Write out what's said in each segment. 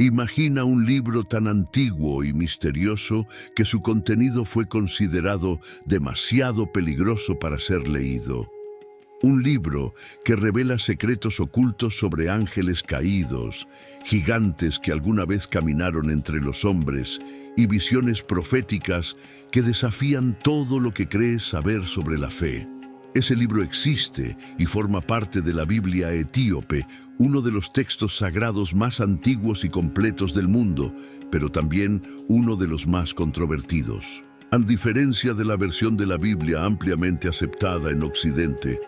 Imagina un libro tan antiguo y misterioso que su contenido fue considerado demasiado peligroso para ser leído. Un libro que revela secretos ocultos sobre ángeles caídos, gigantes que alguna vez caminaron entre los hombres y visiones proféticas que desafían todo lo que crees saber sobre la fe. Ese libro existe y forma parte de la Biblia etíope, uno de los textos sagrados más antiguos y completos del mundo, pero también uno de los más controvertidos. A diferencia de la versión de la Biblia ampliamente aceptada en Occidente,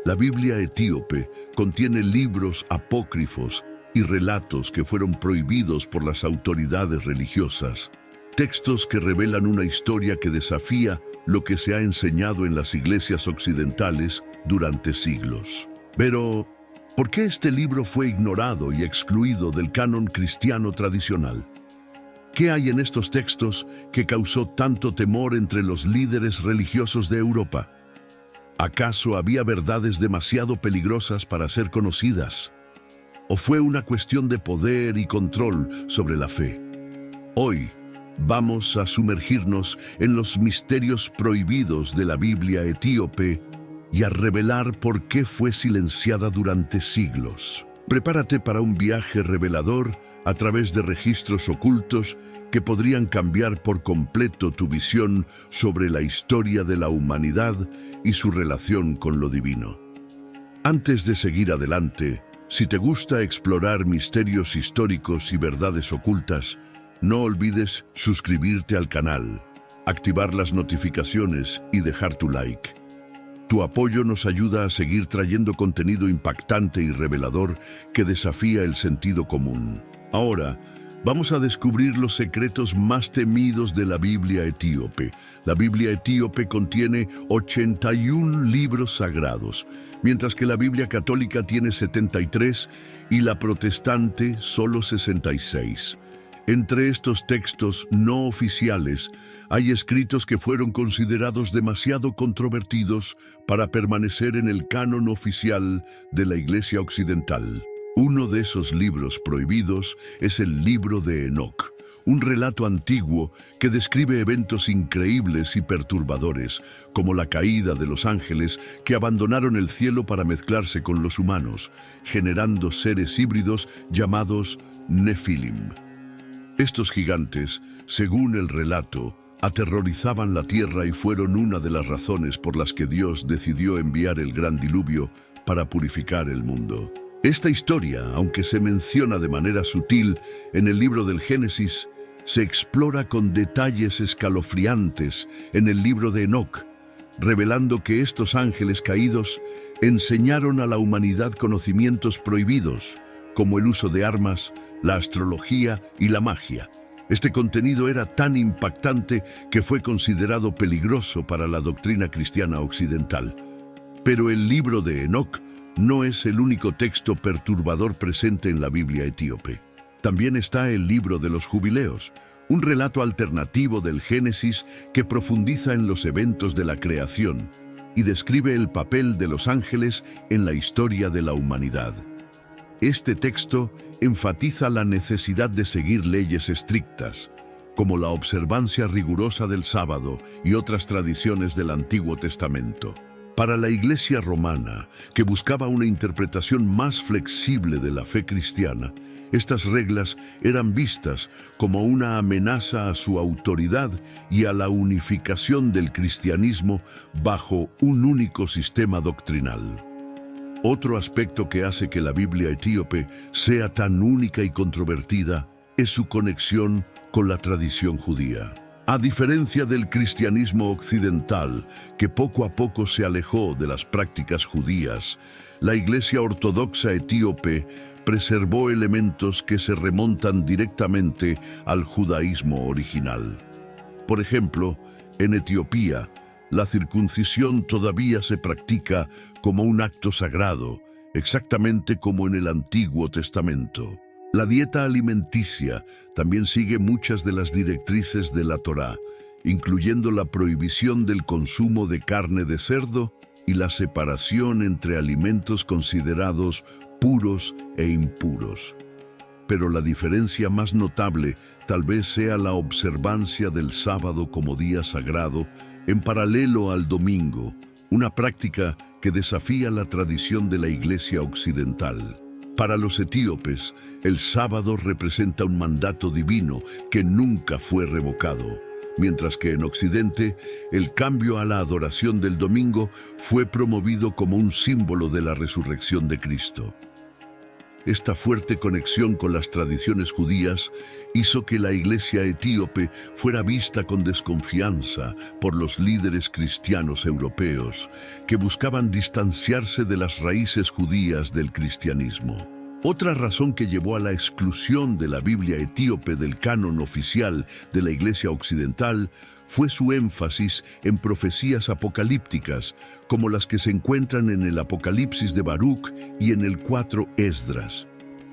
la Biblia etíope contiene libros apócrifos y relatos que fueron prohibidos por las autoridades religiosas, textos que revelan una historia que desafía lo que se ha enseñado en las iglesias occidentales durante siglos. Pero, ¿por qué este libro fue ignorado y excluido del canon cristiano tradicional? ¿Qué hay en estos textos que causó tanto temor entre los líderes religiosos de Europa? ¿Acaso había verdades demasiado peligrosas para ser conocidas? ¿O fue una cuestión de poder y control sobre la fe? Hoy, vamos a sumergirnos en los misterios prohibidos de la Biblia etíope y a revelar por qué fue silenciada durante siglos. Prepárate para un viaje revelador a través de registros ocultos que podrían cambiar por completo tu visión sobre la historia de la humanidad y su relación con lo divino. Antes de seguir adelante, si te gusta explorar misterios históricos y verdades ocultas, no olvides suscribirte al canal, activar las notificaciones y dejar tu like. Tu apoyo nos ayuda a seguir trayendo contenido impactante y revelador que desafía el sentido común. Ahora, vamos a descubrir los secretos más temidos de la Biblia etíope. La Biblia etíope contiene 81 libros sagrados, mientras que la Biblia católica tiene 73 y la protestante solo 66. Entre estos textos no oficiales hay escritos que fueron considerados demasiado controvertidos para permanecer en el canon oficial de la Iglesia Occidental. Uno de esos libros prohibidos es el Libro de Enoc, un relato antiguo que describe eventos increíbles y perturbadores, como la caída de los ángeles que abandonaron el cielo para mezclarse con los humanos, generando seres híbridos llamados Nefilim. Estos gigantes, según el relato, aterrorizaban la tierra y fueron una de las razones por las que Dios decidió enviar el gran diluvio para purificar el mundo. Esta historia, aunque se menciona de manera sutil en el libro del Génesis, se explora con detalles escalofriantes en el libro de Enoc, revelando que estos ángeles caídos enseñaron a la humanidad conocimientos prohibidos, como el uso de armas, la astrología y la magia. Este contenido era tan impactante que fue considerado peligroso para la doctrina cristiana occidental. Pero el libro de Enoc no es el único texto perturbador presente en la Biblia etíope. También está el libro de los jubileos, un relato alternativo del Génesis que profundiza en los eventos de la creación y describe el papel de los ángeles en la historia de la humanidad. Este texto enfatiza la necesidad de seguir leyes estrictas, como la observancia rigurosa del sábado y otras tradiciones del Antiguo Testamento. Para la Iglesia romana, que buscaba una interpretación más flexible de la fe cristiana, estas reglas eran vistas como una amenaza a su autoridad y a la unificación del cristianismo bajo un único sistema doctrinal. Otro aspecto que hace que la Biblia etíope sea tan única y controvertida es su conexión con la tradición judía. A diferencia del cristianismo occidental, que poco a poco se alejó de las prácticas judías, la Iglesia Ortodoxa etíope preservó elementos que se remontan directamente al judaísmo original. Por ejemplo, en Etiopía, la circuncisión todavía se practica como un acto sagrado, exactamente como en el Antiguo Testamento. La dieta alimenticia también sigue muchas de las directrices de la Torá, incluyendo la prohibición del consumo de carne de cerdo y la separación entre alimentos considerados puros e impuros. pero la diferencia más notable tal vez sea la observancia del sábado como día sagrado en paralelo al domingo, una práctica que desafía la tradición de la Iglesia occidental. Para los etíopes, el sábado representa un mandato divino que nunca fue revocado, mientras que en Occidente, el cambio a la adoración del domingo fue promovido como un símbolo de la resurrección de Cristo. Esta fuerte conexión con las tradiciones judías hizo que la Iglesia etíope fuera vista con desconfianza por los líderes cristianos europeos, que buscaban distanciarse de las raíces judías del cristianismo. Otra razón que llevó a la exclusión de la Biblia etíope del canon oficial de la Iglesia occidental fue su énfasis en profecías apocalípticas, como las que se encuentran en el Apocalipsis de Baruch y en el 4 Esdras.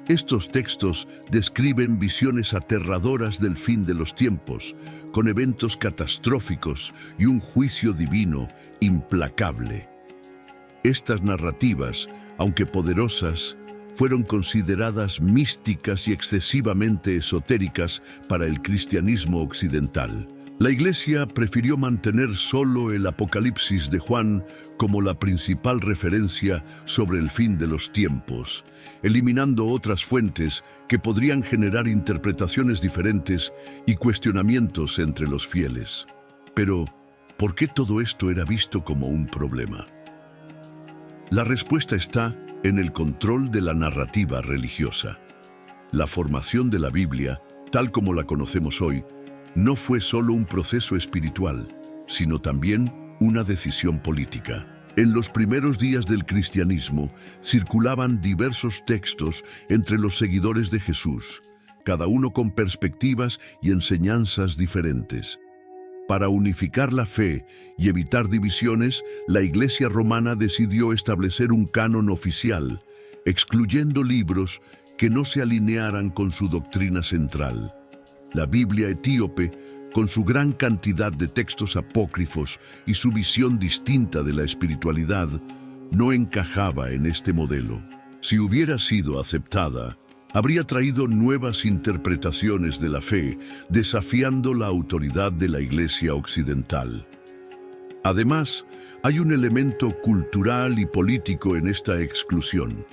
Estos textos describen visiones aterradoras del fin de los tiempos, con eventos catastróficos y un juicio divino implacable. Estas narrativas, aunque poderosas, fueron consideradas místicas y excesivamente esotéricas para el cristianismo occidental. La Iglesia prefirió mantener solo el Apocalipsis de Juan como la principal referencia sobre el fin de los tiempos, eliminando otras fuentes que podrían generar interpretaciones diferentes y cuestionamientos entre los fieles. Pero, ¿por qué todo esto era visto como un problema? La respuesta está en el control de la narrativa religiosa. La formación de la Biblia, tal como la conocemos hoy, no fue solo un proceso espiritual, sino también una decisión política. En los primeros días del cristianismo circulaban diversos textos entre los seguidores de Jesús, cada uno con perspectivas y enseñanzas diferentes. Para unificar la fe y evitar divisiones, la Iglesia romana decidió establecer un canon oficial, excluyendo libros que no se alinearan con su doctrina central. La Biblia etíope, con su gran cantidad de textos apócrifos y su visión distinta de la espiritualidad, no encajaba en este modelo. Si hubiera sido aceptada, habría traído nuevas interpretaciones de la fe, desafiando la autoridad de la Iglesia occidental. Además, hay un elemento cultural y político en esta exclusión.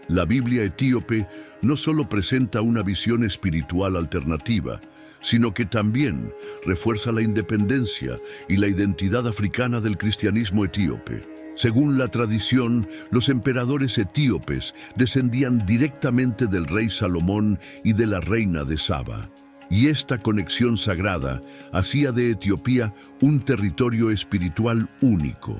La Biblia etíope no solo presenta una visión espiritual alternativa, sino que también refuerza la independencia y la identidad africana del cristianismo etíope. Según la tradición, los emperadores etíopes descendían directamente del rey Salomón y de la reina de Saba, y esta conexión sagrada hacía de Etiopía un territorio espiritual único.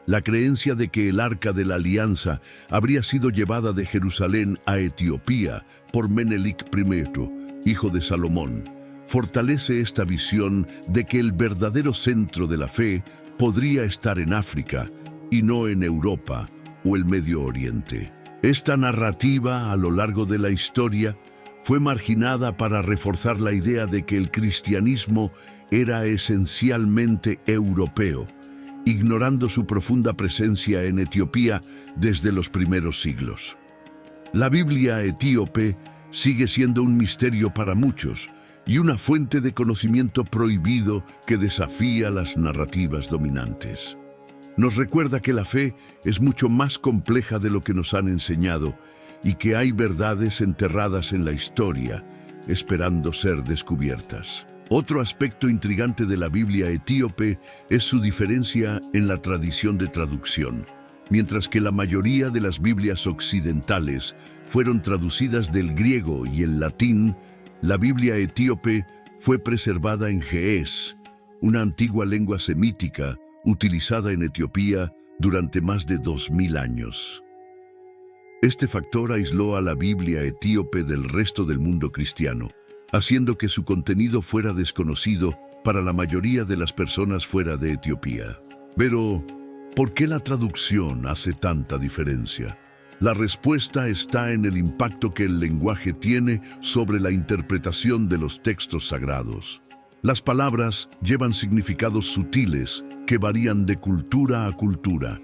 La creencia de que el Arca de la Alianza habría sido llevada de Jerusalén a Etiopía por Menelik I, hijo de Salomón, fortalece esta visión de que el verdadero centro de la fe podría estar en África y no en Europa o el Medio Oriente. Esta narrativa, a lo largo de la historia, fue marginada para reforzar la idea de que el cristianismo era esencialmente europeo, ignorando su profunda presencia en Etiopía desde los primeros siglos. La Biblia etíope sigue siendo un misterio para muchos y una fuente de conocimiento prohibido que desafía las narrativas dominantes. Nos recuerda que la fe es mucho más compleja de lo que nos han enseñado y que hay verdades enterradas en la historia, esperando ser descubiertas. Otro aspecto intrigante de la Biblia etíope es su diferencia en la tradición de traducción. Mientras que la mayoría de las Biblias occidentales fueron traducidas del griego y el latín, la Biblia etíope fue preservada en ge'ez, una antigua lengua semítica utilizada en Etiopía durante más de 2000 años. Este factor aisló a la Biblia etíope del resto del mundo cristiano, haciendo que su contenido fuera desconocido para la mayoría de las personas fuera de Etiopía. Pero, ¿por qué la traducción hace tanta diferencia? La respuesta está en el impacto que el lenguaje tiene sobre la interpretación de los textos sagrados. Las palabras llevan significados sutiles que varían de cultura a cultura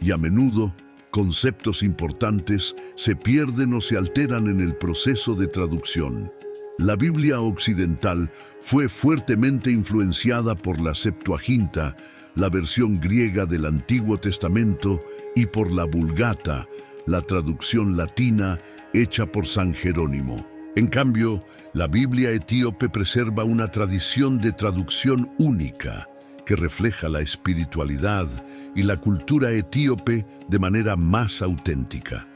y a menudo Conceptos importantes se pierden o se alteran en el proceso de traducción. La Biblia occidental fue fuertemente influenciada por la Septuaginta, la versión griega del Antiguo Testamento, y por la Vulgata, la traducción latina hecha por San Jerónimo. En cambio, la Biblia etíope preserva una tradición de traducción única que refleja la espiritualidad y la cultura etíope de manera más auténtica.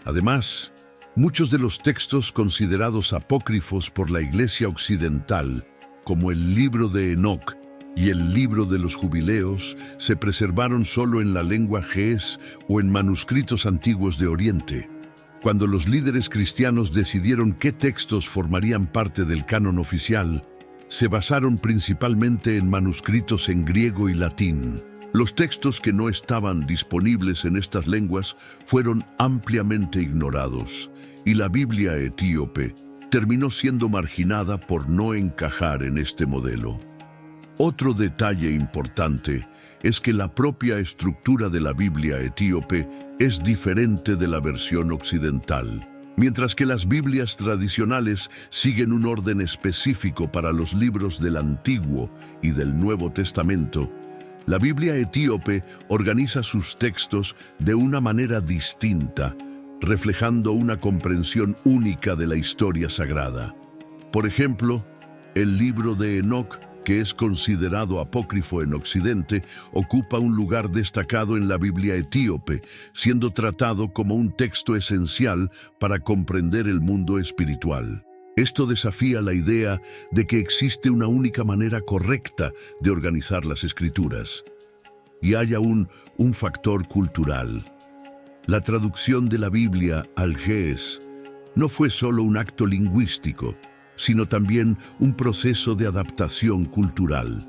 Además, muchos de los textos considerados apócrifos por la Iglesia occidental, como el libro de Enoc y el libro de los Jubileos, se preservaron solo en la lengua ge'ez o en manuscritos antiguos de Oriente. Cuando los líderes cristianos decidieron qué textos formarían parte del canon oficial, se basaron principalmente en manuscritos en griego y latín. Los textos que no estaban disponibles en estas lenguas fueron ampliamente ignorados, y la Biblia etíope terminó siendo marginada por no encajar en este modelo. Otro detalle importante es que la propia estructura de la Biblia etíope es diferente de la versión occidental. Mientras que las Biblias tradicionales siguen un orden específico para los libros del Antiguo y del Nuevo Testamento, la Biblia etíope organiza sus textos de una manera distinta, reflejando una comprensión única de la historia sagrada. Por ejemplo, el libro de Enoc, que es considerado apócrifo en Occidente, ocupa un lugar destacado en la Biblia etíope, siendo tratado como un texto esencial para comprender el mundo espiritual. Esto desafía la idea de que existe una única manera correcta de organizar las Escrituras. Y hay aún un factor cultural. La traducción de la Biblia al ge'ez no fue solo un acto lingüístico, sino también un proceso de adaptación cultural.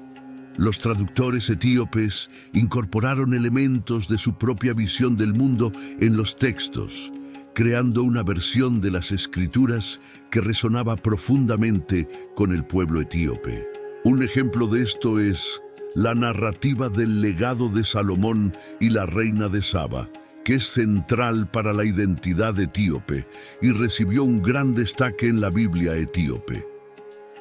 Los traductores etíopes incorporaron elementos de su propia visión del mundo en los textos, creando una versión de las Escrituras que resonaba profundamente con el pueblo etíope. Un ejemplo de esto es la narrativa del legado de Salomón y la reina de Saba, que es central para la identidad etíope y recibió un gran destaque en la Biblia etíope.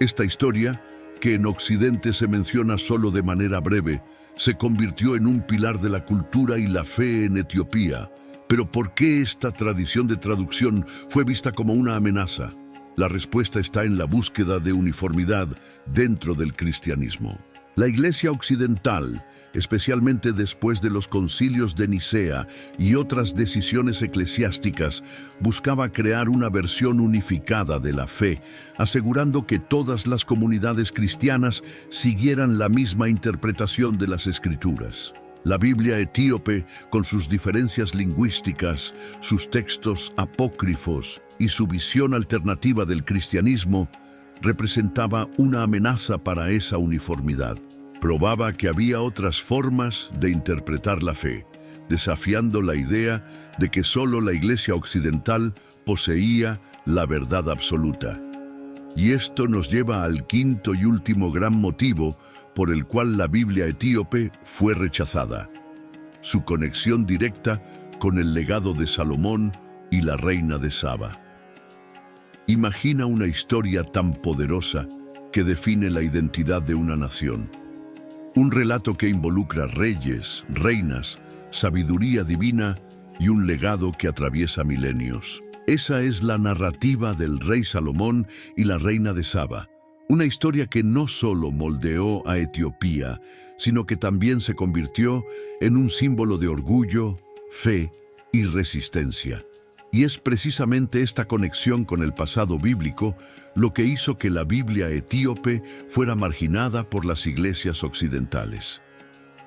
Esta historia, que en Occidente se menciona solo de manera breve, se convirtió en un pilar de la cultura y la fe en Etiopía. Pero ¿por qué esta tradición de traducción fue vista como una amenaza? La respuesta está en la búsqueda de uniformidad dentro del cristianismo. La Iglesia occidental, especialmente después de los concilios de Nicea y otras decisiones eclesiásticas, buscaba crear una versión unificada de la fe, asegurando que todas las comunidades cristianas siguieran la misma interpretación de las Escrituras. La Biblia etíope, con sus diferencias lingüísticas, sus textos apócrifos y su visión alternativa del cristianismo, representaba una amenaza para esa uniformidad. Probaba que había otras formas de interpretar la fe, desafiando la idea de que solo la Iglesia occidental poseía la verdad absoluta. Y esto nos lleva al quinto y último gran motivo por el cual la Biblia etíope fue rechazada: su conexión directa con el legado de Salomón y la reina de Saba. Imagina una historia tan poderosa que define la identidad de una nación. Un relato que involucra reyes, reinas, sabiduría divina y un legado que atraviesa milenios. Esa es la narrativa del rey Salomón y la reina de Saba. Una historia que no solo moldeó a Etiopía, sino que también se convirtió en un símbolo de orgullo, fe y resistencia. Y es precisamente esta conexión con el pasado bíblico lo que hizo que la Biblia etíope fuera marginada por las iglesias occidentales.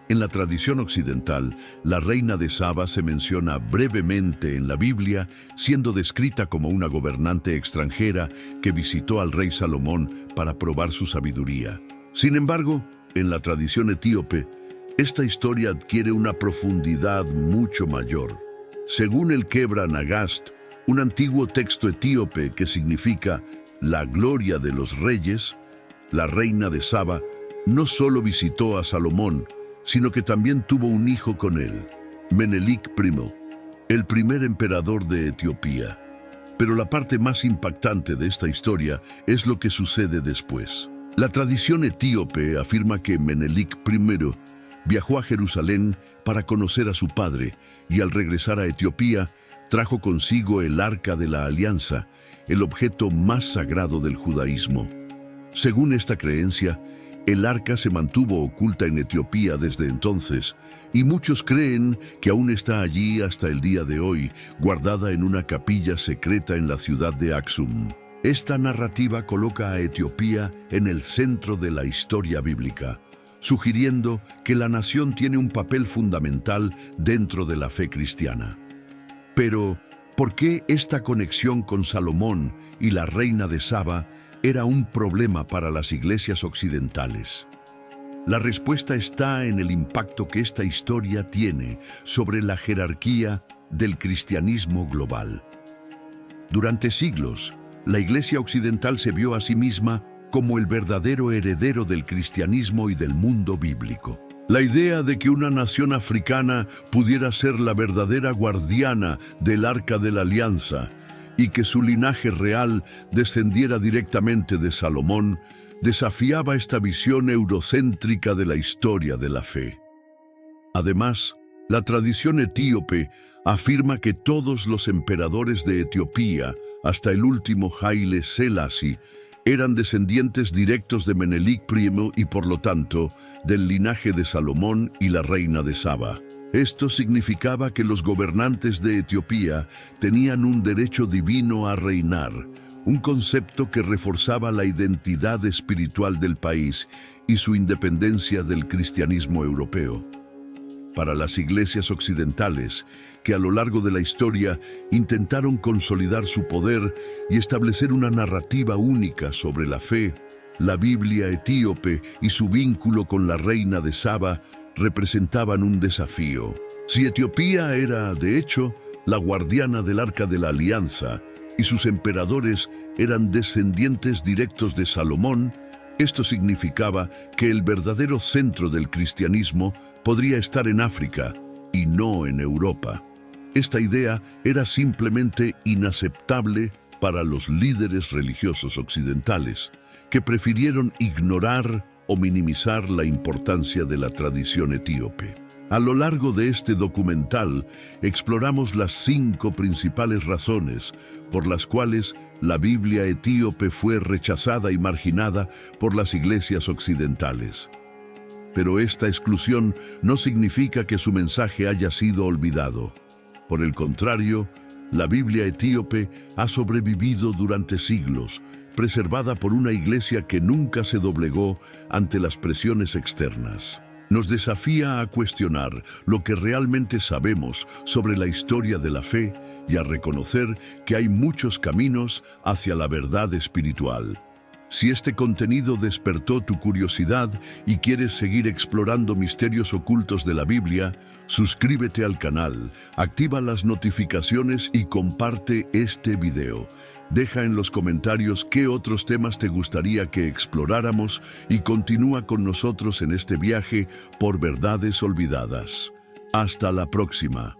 En la tradición occidental, la reina de Saba se menciona brevemente en la Biblia, siendo descrita como una gobernante extranjera que visitó al rey Salomón para probar su sabiduría. Sin embargo, en la tradición etíope, esta historia adquiere una profundidad mucho mayor. Según el Kebra Nagast, un antiguo texto etíope que significa la gloria de los reyes, la reina de Saba no solo visitó a Salomón, sino que también tuvo un hijo con él, Menelik I. el primer emperador de Etiopía. Pero la parte más impactante de esta historia es lo que sucede después. La tradición etíope afirma que Menelik I viajó a Jerusalén para conocer a su padre y al regresar a Etiopía trajo consigo el Arca de la Alianza, el objeto más sagrado del judaísmo. Según esta creencia, el arca se mantuvo oculta en Etiopía desde entonces, y muchos creen que aún está allí hasta el día de hoy, guardada en una capilla secreta en la ciudad de Aksum. Esta narrativa coloca a Etiopía en el centro de la historia bíblica, sugiriendo que la nación tiene un papel fundamental dentro de la fe cristiana. Pero, ¿por qué esta conexión con Salomón y la reina de Saba era un problema para las iglesias occidentales? La respuesta está en el impacto que esta historia tiene sobre la jerarquía del cristianismo global. Durante siglos, la Iglesia occidental se vio a sí misma como el verdadero heredero del cristianismo y del mundo bíblico. La idea de que una nación africana pudiera ser la verdadera guardiana del Arca de la Alianza y que su linaje real descendiera directamente de Salomón desafiaba esta visión eurocéntrica de la historia de la fe. Además, la tradición etíope afirma que todos los emperadores de Etiopía, hasta el último Haile Selassie, eran descendientes directos de Menelik I y por lo tanto del linaje de Salomón y la reina de Saba. Esto significaba que los gobernantes de Etiopía tenían un derecho divino a reinar, un concepto que reforzaba la identidad espiritual del país y su independencia del cristianismo europeo. Para las iglesias occidentales, que a lo largo de la historia intentaron consolidar su poder y establecer una narrativa única sobre la fe, la Biblia etíope y su vínculo con la reina de Saba representaban un desafío. Si Etiopía era, de hecho, la guardiana del Arca de la Alianza y sus emperadores eran descendientes directos de Salomón, esto significaba que el verdadero centro del cristianismo podría estar en África y no en Europa. Esta idea era simplemente inaceptable para los líderes religiosos occidentales, que prefirieron ignorar o minimizar la importancia de la tradición etíope. A lo largo de este documental, exploramos las 5 principales razones por las cuales la Biblia etíope fue rechazada y marginada por las iglesias occidentales. Pero esta exclusión no significa que su mensaje haya sido olvidado. Por el contrario, la Biblia etíope ha sobrevivido durante siglos, preservada por una iglesia que nunca se doblegó ante las presiones externas. Nos desafía a cuestionar lo que realmente sabemos sobre la historia de la fe y a reconocer que hay muchos caminos hacia la verdad espiritual. Si este contenido despertó tu curiosidad y quieres seguir explorando misterios ocultos de la Biblia, suscríbete al canal, activa las notificaciones y comparte este video. Deja en los comentarios qué otros temas te gustaría que exploráramos y continúa con nosotros en este viaje por verdades olvidadas. Hasta la próxima.